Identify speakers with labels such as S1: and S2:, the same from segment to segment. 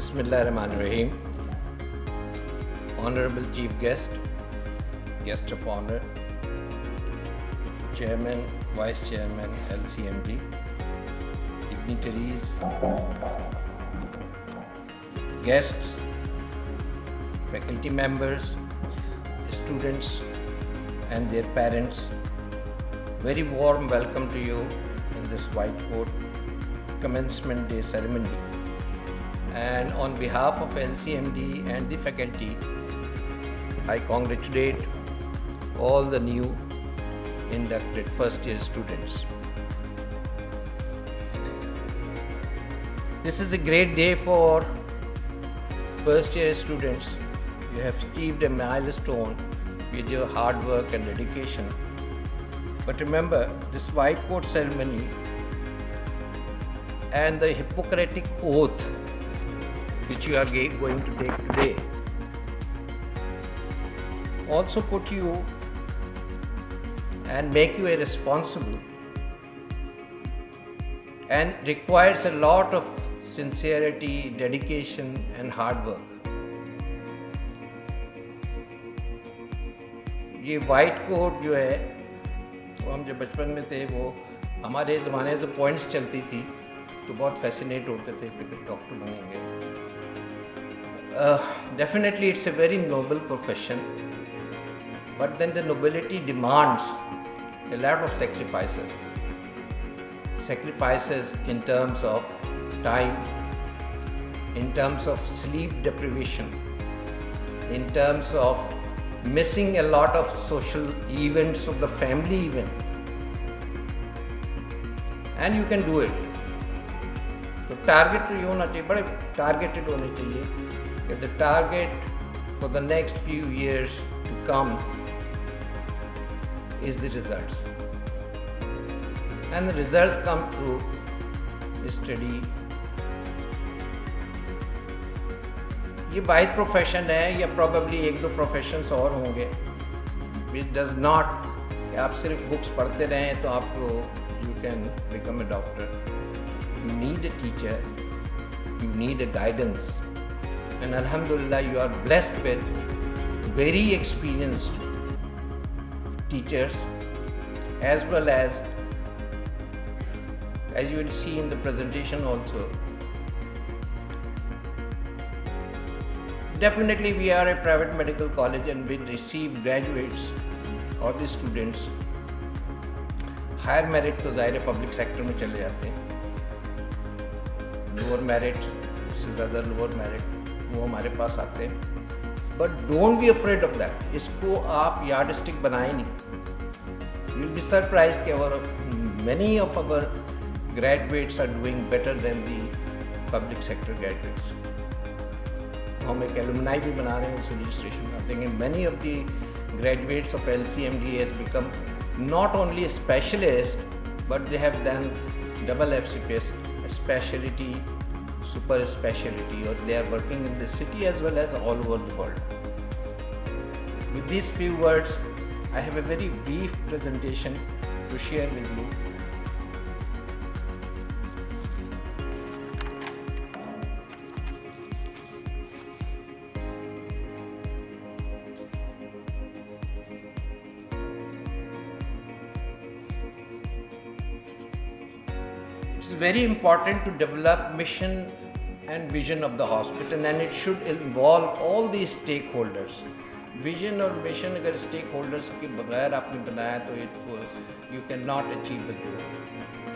S1: Bismillahirrahmanirrahim. Honorable Chief Guest, Guest of Honor, Chairman, Vice Chairman, LCMD, dignitaries, guests, faculty members, students and their parents, very warm welcome to you in this White Coat Commencement Day ceremony. And on behalf of LCMD and the faculty, I congratulate all the new inducted first year students. This is a great day for first year students. You have achieved a milestone with your hard work and dedication. But remember, this white coat ceremony and the Hippocratic oath which you are going to take today also put you and make you a responsible and requires a lot of sincerity, dedication and hard work. ये white coat जो है वो हम जब बचपन में थे वो हमारे ज़माने तो पॉइंट्स चलती थी तो बहुत फैसिनेट होते थे कि डॉक्टर बनेंगे. Definitely it's a very noble profession, but then the nobility demands a lot of sacrifices in terms of time, in terms of sleep deprivation, in terms of missing a lot of social events of the family event, and you can do it. तो target तो ये होना चाहिए, बड़े targeted होने चाहिए कि the target for the next few years to come is the results, and the results come through study. ये वाइड प्रोफेशन है या प्रॉबेबली एक दो प्रोफेशंस और होंगे विच डज नॉट कि आप सिर्फ बुक्स पढ़ते रहें तो आपको you can become a doctor. You need a teacher, you need a guidance, and अल्हम्दुलिल्लाह you are blessed with very experienced teachers as well as you will see in the presentation also. Definitely we are a private medical college and we receive graduates or the students. Higher merit तो ज़ाहिर है public sector में चले जाते हैं, lower merit उससे ज़्यादा lower merit वो हमारे पास आते हैं. But don't be afraid of that. इसको आप यार्ड स्टिक बनाए नहीं. यू विल बी सरप्राइज्ड कि many of our graduates are doing better than the public sector graduates. हम एक alumni भी बना रहे हैं उस registration में. I think many of the graduates of LCMD has become not only a specialist but they have done double FCPS, a specialty, super specialty, or they are working in the city as well as all over the world. With these few words, I have a very brief presentation to share with you. It's very important to develop mission and vision of the hospital, and it should involve all these stakeholders. Vision और mission अगर stakeholders के बगैर आपने बनाया तो you cannot achieve the goal.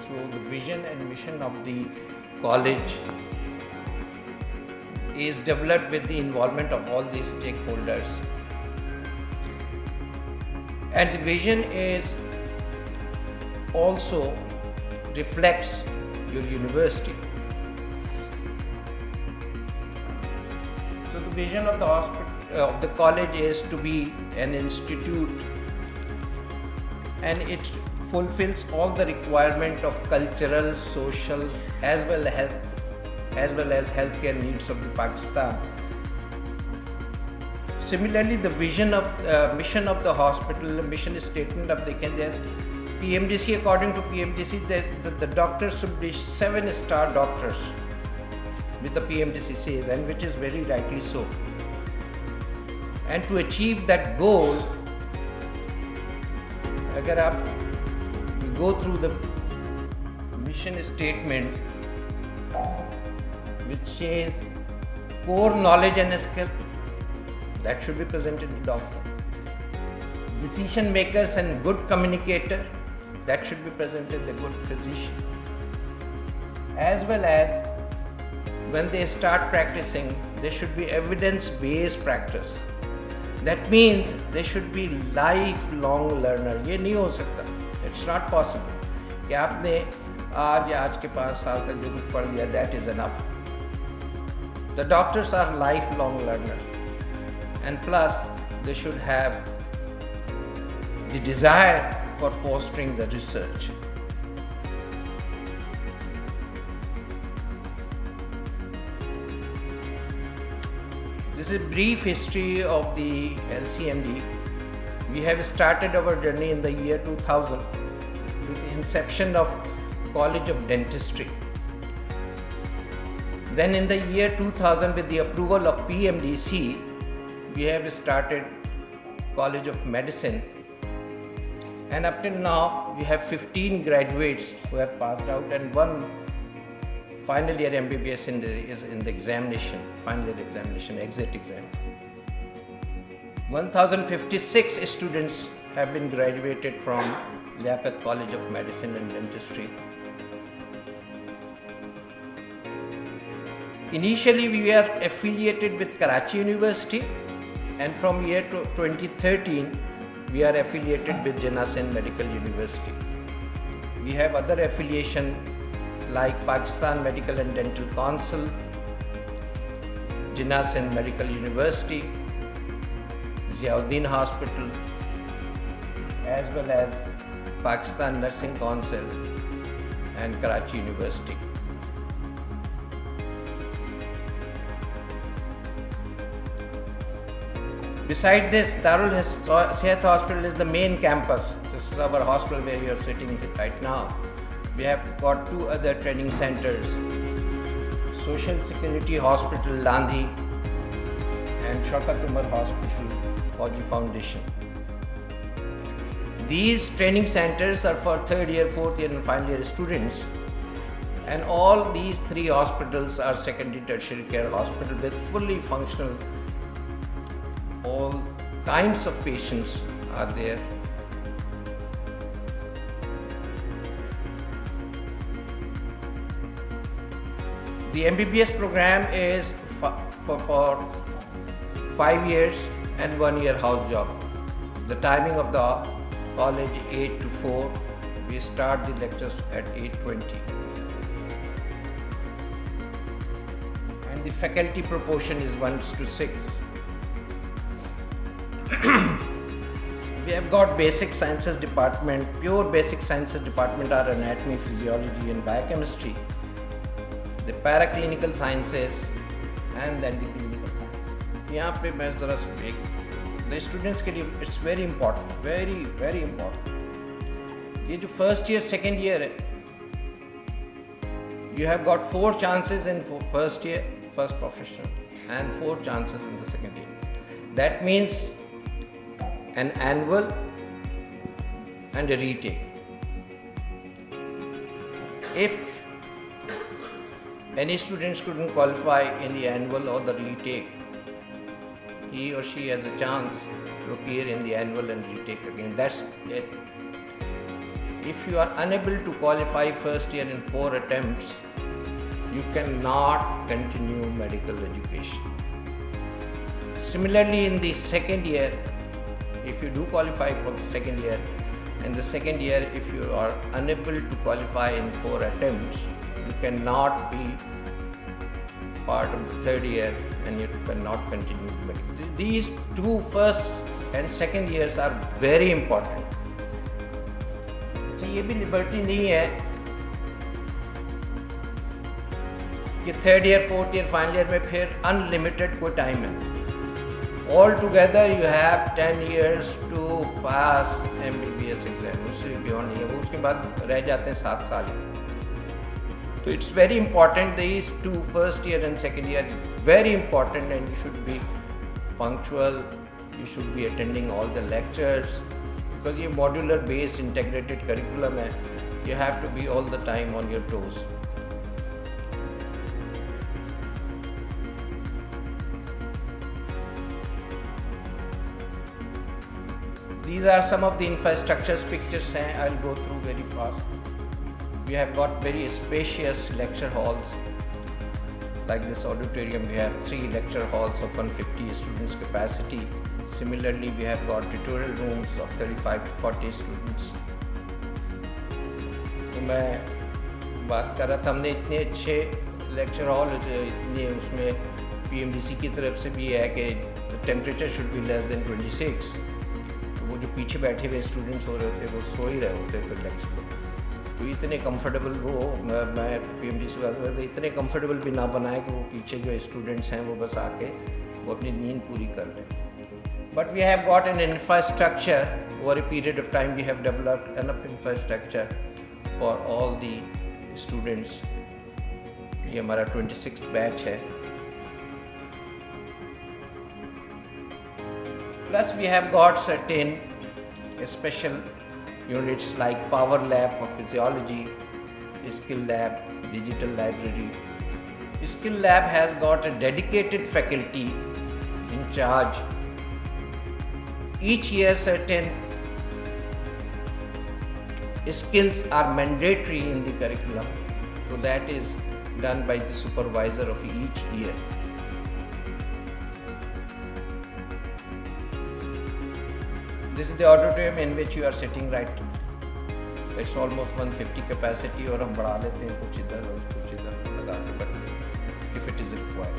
S1: So the vision and mission of the college is developed with the involvement of all these stakeholders, and the vision is also reflects your university. So the vision of the hospital of the college is to be an institute, and it fulfills all the requirement of cultural, social as well as healthcare needs of the Pakistan. Similarly, the vision of mission of the hospital, mission statement of the PMDC, according to PMDC, the doctors should be 7-star doctors. with the PMDC says, and which is very rightly so. And to achieve that goal, अगर आप you go through the mission statement, which says core knowledge and skill, that should be presented to doctor. Decision makers and good communicator, that should be presented the good physician. As well as when they start practicing, there should be evidence-based practice. That means they should be lifelong learner. ये नहीं हो सकता. It's not possible कि आपने आज के 5 साल तक जो कुछ पढ़ लिया, that is enough. The doctors are lifelong learners, and plus they should have the desire for fostering the research. This is a brief history of the LCMD. We have started our journey in the year 2000 with the inception of College of Dentistry. Then in the year 2000, with the approval of PMDC, we have started College of Medicine. And up till now, we have 15 graduates who have passed out and one final year MBBS is in the examination, final year examination, exit exam. 1056 students have been graduated from Liaquat College of Medicine and Dentistry. Initially, we were affiliated with Karachi University, and from year 2013, we are affiliated with Jinnah Sindh Medical University. We have other affiliation like Pakistan Medical and Dental Council, Jinnah Sindh Medical University, Ziauddin Hospital, as well as Pakistan Nursing Council and Karachi University. Beside this, Darul Sehat Hospital is the main campus. This is our hospital where we are sitting right now. We have got 2 other training centers, Social Security Hospital, Landhi, and Shaukat Umar Hospital, Fauji Foundation. These training centers are for 3rd year, 4th year and final year students, and all these 3 hospitals are secondary tertiary care hospital with fully functional. All kinds of patients are there. The MBBS program is for 5 years and 1 year house job. The timing of the college 8 to 4. We start the lectures at 8:20. And the faculty proportion is 1:6. We have got basic sciences department. Pure basic sciences department are anatomy, physiology and biochemistry. The paraclinical sciences and then the clinical science. यहाँ पे मैं ज़रा the students के लिए it's very important, very very important. ये जो first year, second year है, you have got 4 chances in first year, first professional, and 4 chances in the second year. That means an annual and a retake. If any students couldn't qualify in the annual or the retake, he or she has a chance to appear in the annual and retake again. That's it. If you are unable to qualify first year in 4 attempts, you cannot continue medical education. Similarly, in the second year, if you do qualify for the second year, in the second year, if you are unable to qualify in 4 attempts, you cannot be part of the third year and you cannot continue medical. These 2 first and second years are very important. तो ये भी liberty नहीं है कि third year, fourth year, final year में फिर unlimited कोई time है. All together you have 10 years to pass MBBS exam. उससे beyond नहीं है वो, उसके बाद रह जाते हैं 7 साल. So it's very important, these two, first year and second year, very important, and you should be punctual, you should be attending all the lectures, because ये modular based integrated curriculum है, you have to be all the time on your toes. These are some of the infrastructures pictures हैं, I'll go through very fast. We have got very spacious lecture halls. Like this auditorium, we have 3 lecture halls of 150 students capacity. Similarly, we have got tutorial rooms of 35 to 40 students. तो मैं बात कर रहा था, हमने इतने अच्छे lecture hall, इतने उसमें PMDC की तरफ से भी है कि temperature should be less than 26. तो वो जो पीछे बैठे हुए स्टूडेंट्स हो रहे होते वो सो ही रहे होते फिर लेक्चर में. तो इतने कंफर्टेबल वो, मैं PMDC बात कर रहा था, इतने कंफर्टेबल भी ना बनाए कि वो पीछे जो स्टूडेंट्स हैं वो बस आके वो अपनी नींद पूरी कर लें. But we have got an infrastructure, over a period of time we have developed enough infrastructure for all the students. ये हमारा 26th बैच है. Plus we have got certain special units like power lab for physiology, skill lab, digital library. Skill lab has got a dedicated faculty in charge. Each year certain skills are mandatory in the curriculum, so that is done by the supervisor of each year. This is the auditorium in which you are sitting right. It's almost 150 capacity और हम बढ़ा लेते हैं कुछ इधर और कुछ इधर लगा के, but if it is required.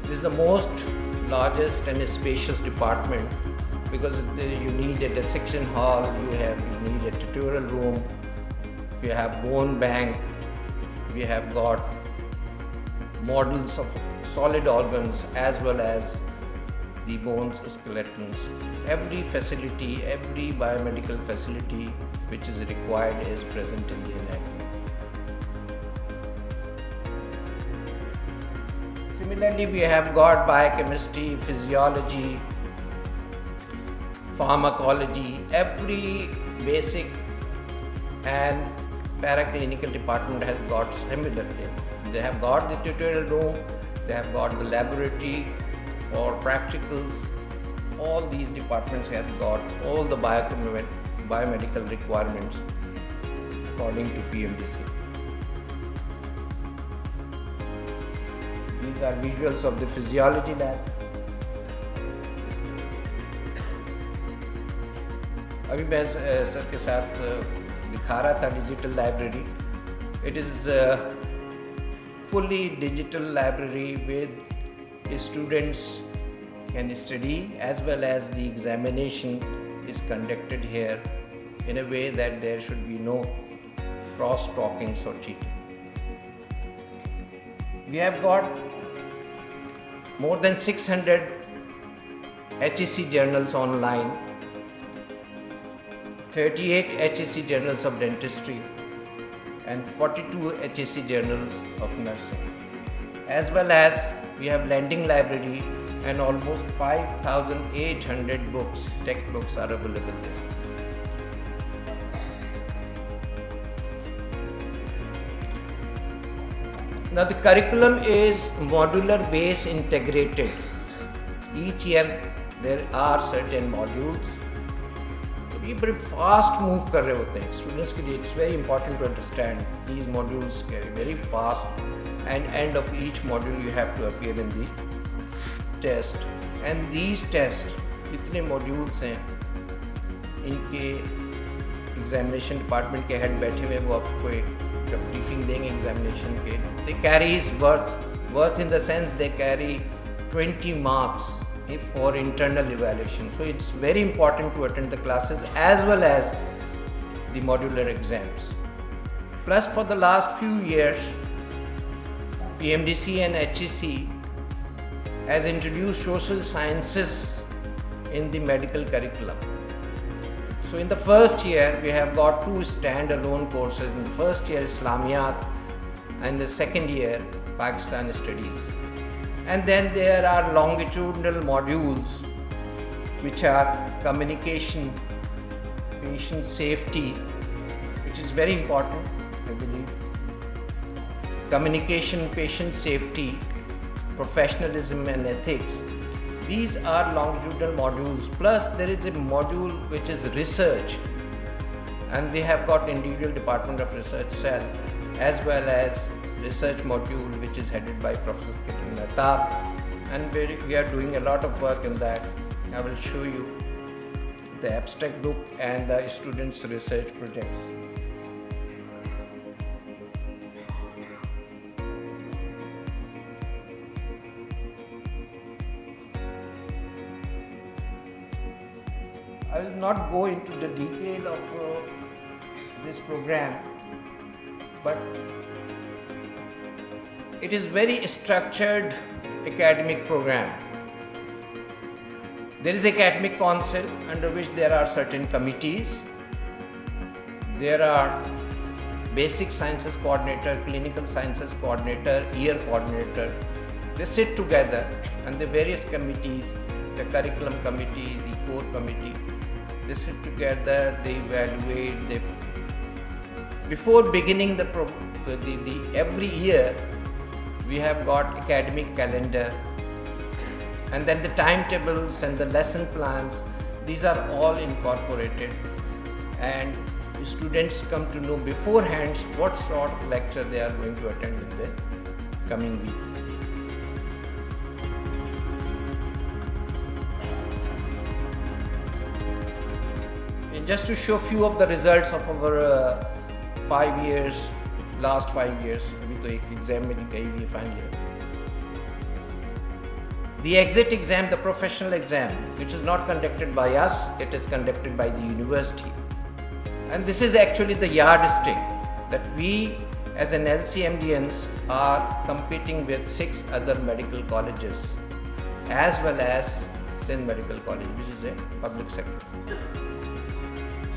S1: This is the most largest and spacious department because you need a dissection hall, you need a tutorial room, you have bone bank, we have got models of solid organs as well as the bones skeletons. Every facility, every biomedical facility which is required is present in the anatomy. Similarly, we have got biochemistry, physiology, pharmacology, every basic and paraclinical department has got similar thing. They have got the tutorial room, they have got the laboratory for practicals. All these departments have got all the biomedical requirements according to PMDC. These are visuals of the physiology lab. अभी मैं sir के साथ दिखा रहा था digital library. It is fully digital library with students can study as well as the examination is conducted here in a way that there should be no cross talkings or cheating. We have got more than 600 HEC journals online, 38 HEC journals of dentistry and 42 HEC journals of nursing. As well as we have lending library and almost 5,800 books, textbooks are available there. Now the curriculum is modular base integrated. Each year there are certain modules. ये बड़े fast move कर रहे होते हैं students के लिए. It's very important to understand these modules carry very fast and end of each module you have to appear in the test. And these test जितने modules हैं इनके एग्जामिनेशन डिपार्टमेंट के हेड बैठे हुए वो आपको एक जब ब्रीफिंग देंगे एग्जामिनेशन के. They carries worth in the sense they carry 20 marks for internal evaluation. So it's very important to attend the classes as well as the modular exams. Plus for the last few years PMDC and HEC has introduced social sciences in the medical curriculum. So in the first year, we have got 2 standalone courses. In the first year, Islamiyat, and the second year, Pakistan Studies. And then there are longitudinal modules which are communication, patient safety, which is very important, I believe. Communication, patient safety, professionalism and ethics. These are longitudinal modules. Plus there is a module which is research, and we have got individual Department of Research cell as well as research module which is headed by Professor Kiran Mehtab, and we are doing a lot of work in that. I will show you the abstract book and the students' research projects. I will not go into the detail of this program, but it is very structured academic program. There is academic council under which there are certain committees. There are basic sciences coordinator, clinical sciences coordinator, year coordinator. They sit together, and the various committees, the curriculum committee, the core committee, they sit together, they evaluate, before beginning the every year we have got academic calendar, and then the timetables and the lesson plans, these are all incorporated, and the students come to know beforehand what sort of lecture they are going to attend in the coming week. And just to show few of the results of our 5 years, last 5 years, अभी तो एक exam में गई हुई है final year. The exit exam, the professional exam, which is not conducted by us, it is conducted by the university. And this is actually the yardstick that we as an LCMDians are competing with 6 other medical colleges as well as Sindh Medical College, which is a public sector.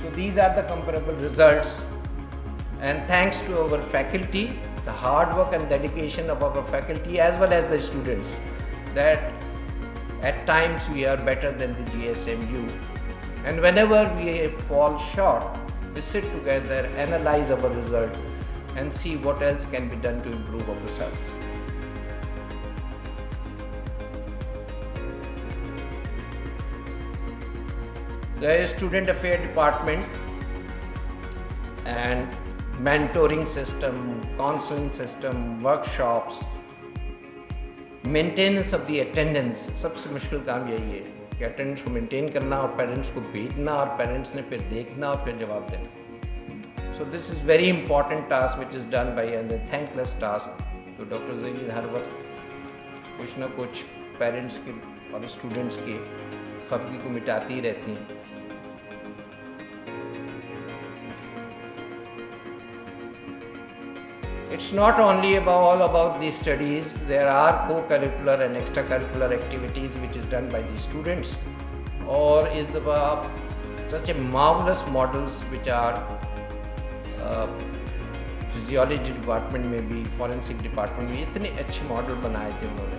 S1: So these are the comparable results, and thanks to our faculty, the hard work and dedication of our faculty as well as the students, that at times we are better than the GSMU, and whenever we fall short, we sit together, analyze our result and see what else can be done to improve ourselves. The student affair department and mentoring system, counseling system, workshops, maintenance of the attendance, सबसे मुश्किल काम यही है कि attendance को maintain करना और parents को भेजना और पेरेंट्स ने फिर देखना और फिर जवाब देना. So this is very important task which is done by and a thankless task. तो डॉक्टर ज़हीर हर वक्त कुछ ना कुछ पेरेंट्स के और स्टूडेंट्स के खफगी को मिटाती रहती हैं. It's not only all about the studies, there are co-curricular and extracurricular activities which is done by the students, or is the such a marvelous models which are physiology department में भी, forensic department में इतने अच्छे model बनाए थे उन्होंने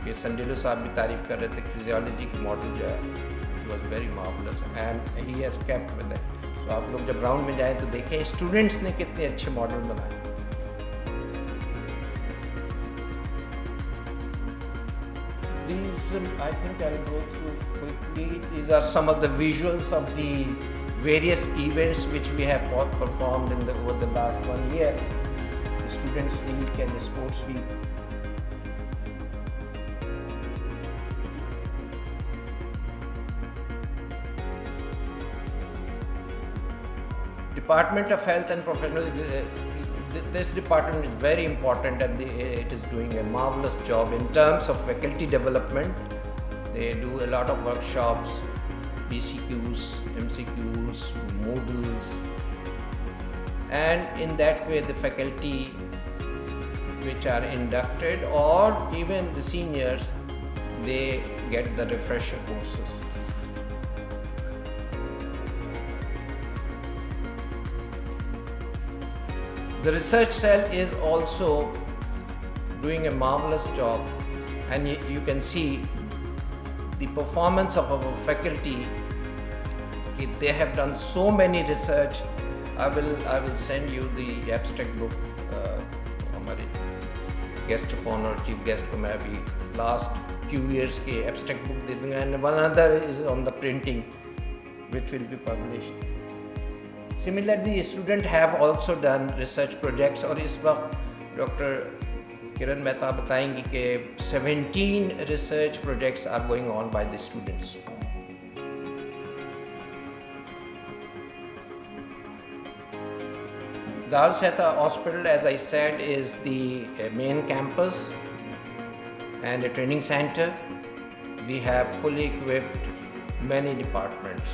S1: कि संडेलो साहब भी तारीफ कर रहे थे. फिजियोलॉजी की मॉडल जो है it was very marvelous and he has kept with it. So आप लोग जब ग्राउंड में जाएं तो देखें स्टूडेंट्स ने कितने अच्छे मॉडल बनाए. These, I think I'll go through quickly. These are some of the visuals of the various events which we have performed over the last 1 year. The Students' Week and the Sports Week. Department of Health and Professional, this department is very important, and it is doing a marvelous job in terms of faculty development. They do a lot of workshops, BCQs, MCQs, Moodles, and in that way the faculty which are inducted or even the seniors, they get the refresher courses. The research cell is also doing a marvelous job, and you can see the performance of our faculty. They have done so many research. I will send you the abstract book. हमारे guest of honor, chief guest को मैं अभी last few years के abstract book दे दूँगा, and one other is on the printing, which will be published. Similarly, students have also done research projects, और इस वक्त doctor किरण मेहता बताएंगी कि 17 research projects are going on by the students. Darul Seeta Hospital, as I said, is the main campus and a training center. We have fully equipped many departments.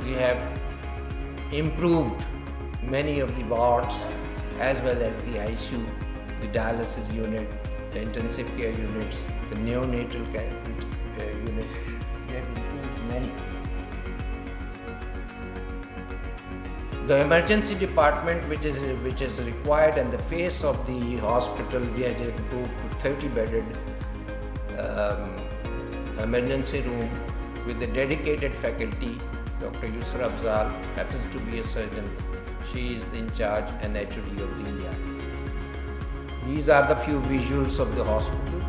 S1: We have improved many of the wards as well as the ICU, the dialysis unit, the intensive care units, the neonatal care unit. We have improved many. The emergency department, which is required and the face of the hospital, we have improved to 30-bedded emergency room with a dedicated faculty. Dr. Yusra Afzal happens to be a surgeon. She is in charge and HOD of the ER. These are the few visuals of the hospital.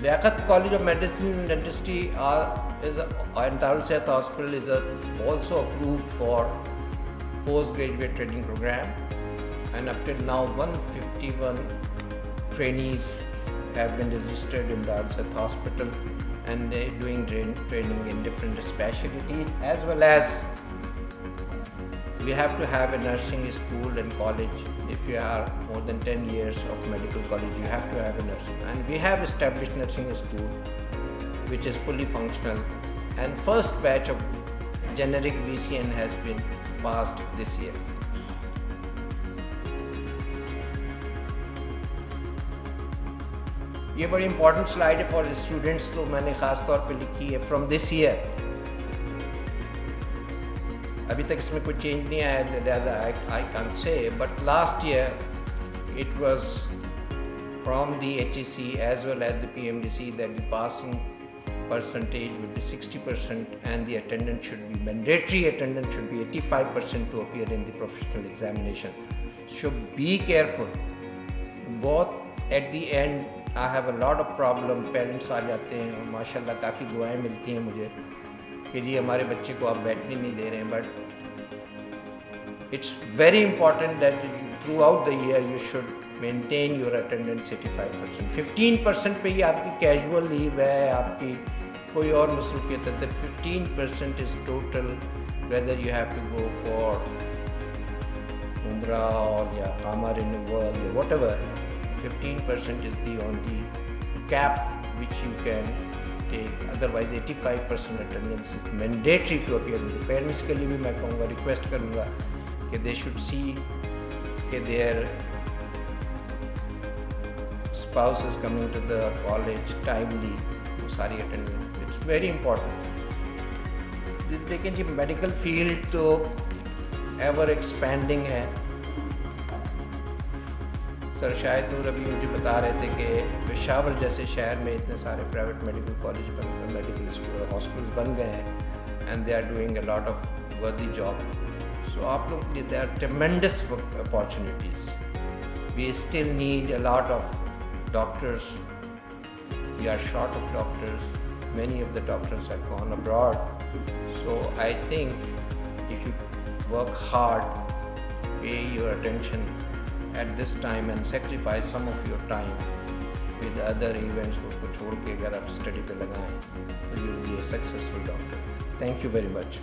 S1: Liaquat College of Medicine and Dentistry and Darul Seeta Hospital is also approved for postgraduate training program, and up till now 151 trainees have been registered in Darul Seeta Hospital, and they are doing training in different specialties, as well as we have to have a nursing school and college. If you are more than 10 years of medical college, you have to have a nursing. And we have established nursing school, which is fully functional. And first batch of generic BCN has been passed this year. ये बड़ी important slide है for students, तो मैंने खास तौर पे लिखी है from this year. अभी तक इसमें कोई चेंज नहीं आया, I can't say, but last year it was from the HEC as well as the PMDC that the passing percentage would be 60% and the attendance should be mandatory attendance should be 85% to appear in the professional examination. So be careful. Both at the end I have a lot of problem. Parents आ जाते हैं और माशाल्लाह काफ़ी दुआएं मिलती हैं मुझे कि जी हमारे बच्चे को आप बैठने नहीं दे रहे हैं, but it's very important that throughout the year you should maintain your attendance 85%. 15% पे ही आपकी casual leave है, आपकी कोई और मसरूफियत है, 15% is total, whether you have to go for Umrah or या Qama renewal or whatever. 15% is the only cap which you can take, otherwise 85% attendance is mandatory to appear. Parents के लिए भी मैं कहूँगा, request करूँगा कि they should see कि their spouse is coming to the college timely, वो सारी attendance, it's very important. देखिए जी medical field तो ever expanding है. सर शायद नूर अभी मुझे बता रहे थे कि पेशावर जैसे शहर में इतने सारे प्राइवेट मेडिकल कॉलेज बन गए, मेडिकल स्कूल हॉस्पिटल्स बन गए हैं, and they are doing a lot of worthy job. So आप लोग के लिए they are tremendous opportunities. We still need a lot of doctors. We are short of doctors. Many of the doctors have gone abroad. So I think if you work hard, pay your attention at this time and sacrifice some of your time with other events, उसको छोड़ के अगर आप study पे लगाएं, तो you will be a successful doctor. Thank you very much.